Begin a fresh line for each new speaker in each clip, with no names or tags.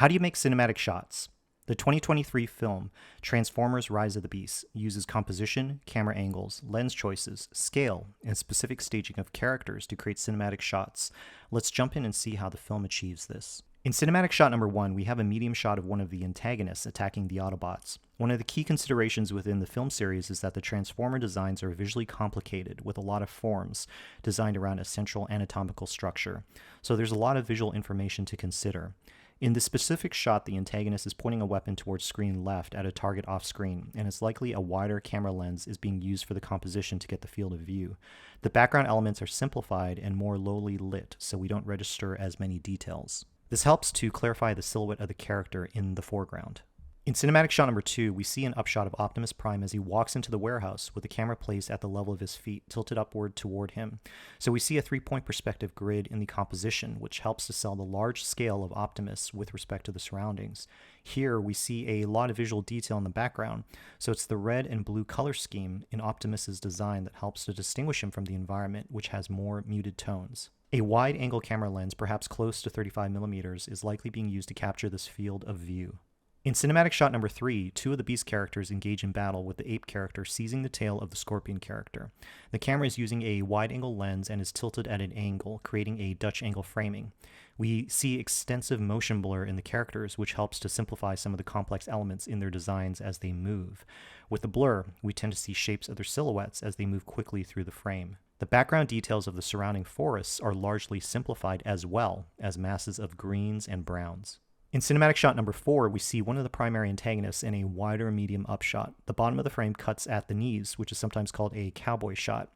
How do you make cinematic shots? The 2023 film Transformers Rise of the Beasts uses composition, camera angles, lens choices, scale, and specific staging of characters to create cinematic shots. Let's jump in and see how the film achieves this. In cinematic shot number 1, we have a medium shot of one of the antagonists attacking the Autobots. One of the key considerations within the film series is that the Transformer designs are visually complicated with a lot of forms designed around a central anatomical structure. So there's a lot of visual information to consider. In this specific shot, the antagonist is pointing a weapon towards screen left at a target off screen, and it's likely a wider camera lens is being used for the composition to get the field of view. The background elements are simplified and more lowly lit, so we don't register as many details. This helps to clarify the silhouette of the character in the foreground. In cinematic shot number 2, we see an upshot of Optimus Prime as he walks into the warehouse with the camera placed at the level of his feet, tilted upward toward him. So we see a 3-point perspective grid in the composition, which helps to sell the large scale of Optimus with respect to the surroundings. Here we see a lot of visual detail in the background, so it's the red and blue color scheme in Optimus's design that helps to distinguish him from the environment, which has more muted tones. A wide-angle camera lens, perhaps close to 35mm, is likely being used to capture this field of view. In cinematic shot number 3, two of the Beast characters engage in battle with the Ape character seizing the tail of the Scorpion character. The camera is using a wide-angle lens and is tilted at an angle, creating a Dutch angle framing. We see extensive motion blur in the characters, which helps to simplify some of the complex elements in their designs as they move. With the blur, we tend to see shapes of their silhouettes as they move quickly through the frame. The background details of the surrounding forests are largely simplified as well as masses of greens and browns. In cinematic shot number 4, we see one of the primary antagonists in a wider medium upshot. The bottom of the frame cuts at the knees, which is sometimes called a cowboy shot.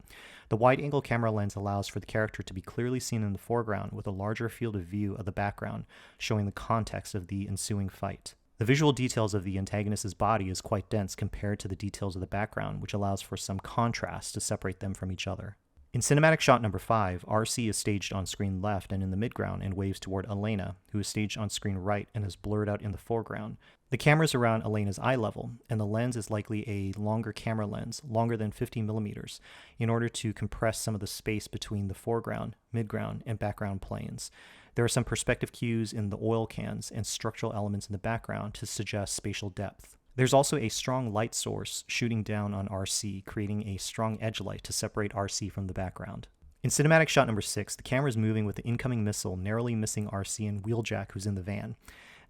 The wide-angle camera lens allows for the character to be clearly seen in the foreground with a larger field of view of the background, showing the context of the ensuing fight. The visual details of the antagonist's body is quite dense compared to the details of the background, which allows for some contrast to separate them from each other. In cinematic shot number 5, RC is staged on screen left and in the midground and waves toward Elena, who is staged on screen right and is blurred out in the foreground. The camera is around Elena's eye level, and the lens is likely a longer camera lens, longer than 50mm, in order to compress some of the space between the foreground, midground, and background planes. There are some perspective cues in the oil cans and structural elements in the background to suggest spatial depth. There's also a strong light source shooting down on RC, creating a strong edge light to separate RC from the background. In cinematic shot number 6, the camera is moving with the incoming missile narrowly missing RC and Wheeljack, who's in the van.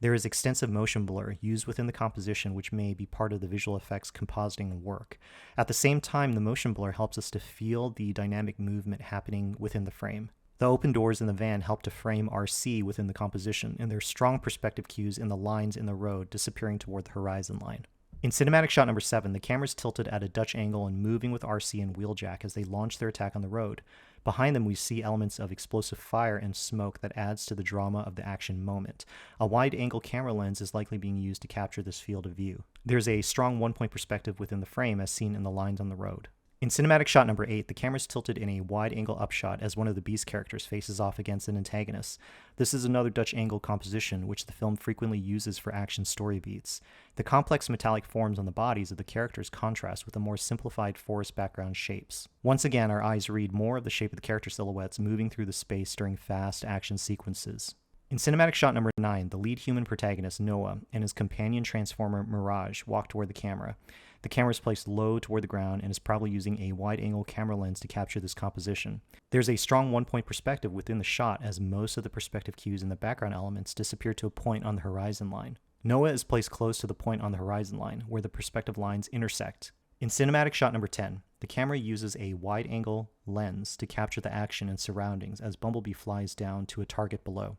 There is extensive motion blur used within the composition, which may be part of the visual effects compositing work. At the same time, the motion blur helps us to feel the dynamic movement happening within the frame. The open doors in the van help to frame RC within the composition, and there's strong perspective cues in the lines in the road disappearing toward the horizon line. In cinematic shot number 7, the camera is tilted at a Dutch angle and moving with RC and Wheeljack as they launch their attack on the road. Behind them, we see elements of explosive fire and smoke that adds to the drama of the action moment. A wide-angle camera lens is likely being used to capture this field of view. There's a strong one-point perspective within the frame as seen in the lines on the road. In cinematic shot number 8, the camera is tilted in a wide-angle upshot as one of the Beast characters faces off against an antagonist. This is another Dutch angle composition, which the film frequently uses for action story beats. The complex metallic forms on the bodies of the characters contrast with the more simplified forest background shapes. Once again, our eyes read more of the shape of the character silhouettes moving through the space during fast action sequences. In cinematic shot number 9, the lead human protagonist, Noah, and his companion transformer, Mirage, walk toward the camera. The camera is placed low toward the ground and is probably using a wide-angle camera lens to capture this composition. There's a strong one-point perspective within the shot as most of the perspective cues in the background elements disappear to a point on the horizon line. Noah is placed close to the point on the horizon line, where the perspective lines intersect. In cinematic shot number 10, the camera uses a wide-angle lens to capture the action and surroundings as Bumblebee flies down to a target below.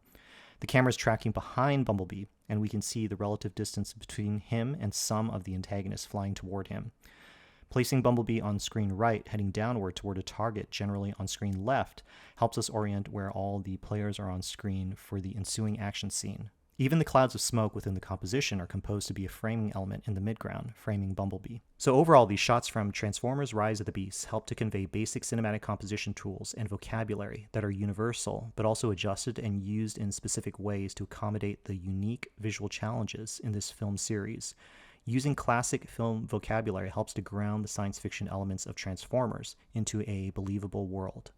The camera is tracking behind Bumblebee, and we can see the relative distance between him and some of the antagonists flying toward him. Placing Bumblebee on screen right, heading downward toward a target generally on screen left, helps us orient where all the players are on screen for the ensuing action scene. Even the clouds of smoke within the composition are composed to be a framing element in the midground, framing Bumblebee. So overall, these shots from Transformers Rise of the Beasts help to convey basic cinematic composition tools and vocabulary that are universal, but also adjusted and used in specific ways to accommodate the unique visual challenges in this film series. Using classic film vocabulary helps to ground the science fiction elements of Transformers into a believable world.